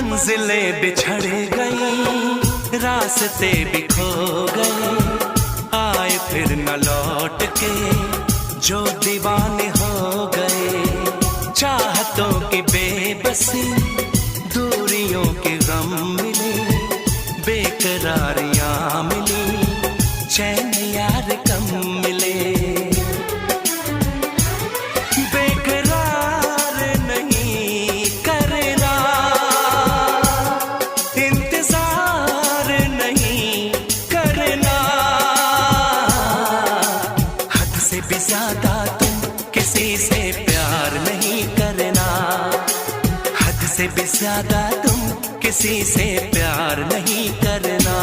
मंजिलें बिछड़ गई, रास्ते भी खो गए, आए फिर न लौट के जो दीवाने हो गए। चाहतों की बेबसी, दूरियों के गम मिले, बेकरारियां मिली, चैन यार कम मिले। बेकरार नहीं करना, इंतजार नहीं करना, हद से भी ज्यादा तुम किसी से प्यार नहीं करना, हद से भी ज्यादा तुम किसी से प्यार नहीं करना।